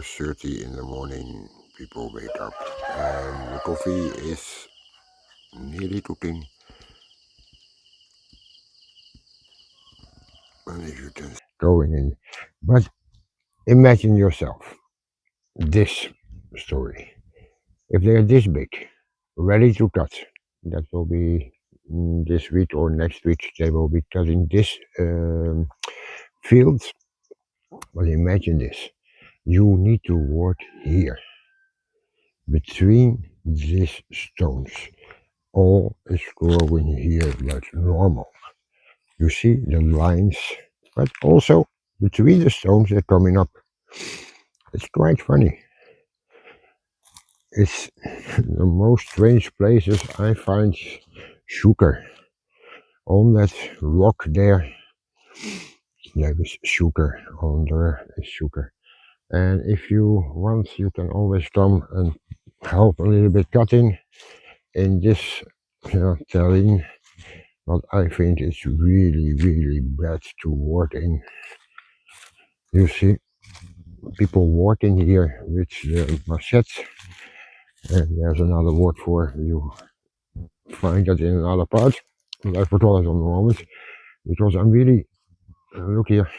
4:30 in the morning, people wake up, and the coffee is nearly cooking. And if you can going in, but imagine yourself this story. If they are this big, ready to cut, that will be this week or next week. They will be cutting this field. But imagine this: you need to work here between these stones. All is growing here like normal. You see the lines, but also between the stones they're coming up. It's quite funny. It's the most strange places I find sugar. On that rock there is sugar. On there is sugar. And if you want, you can always come and help a little bit cutting in this terrain. But I think it's really, really bad to work in. You see people working here with the machete. And there's another word for you. Find that in another part. But I forgot it on the moment because I'm really look here.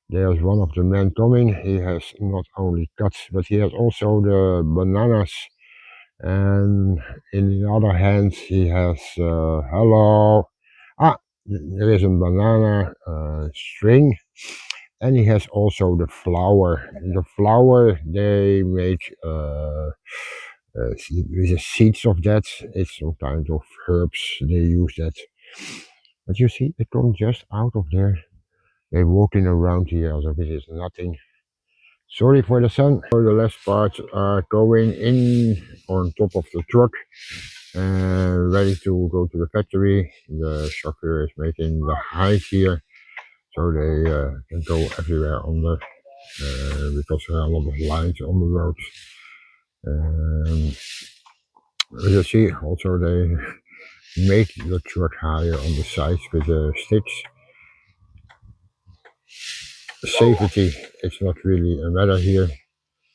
There's one of the men coming. He has not only cuts, but he has also the bananas. And in the other hand, he has hello. There is a banana string, and he has also the flour. The flour they make with the seeds of that. It's some kind of herbs they use that. But you see, it comes just out of there. They're walking around here as if it is nothing. Sorry for the sun. The last parts are going in on top of the truck and ready to go to the factory. The chauffeur is making the height here so they can go everywhere on the because there are a lot of lines on the road. You see also they make the truck higher on the sides with the sticks. Safety is not really a matter here.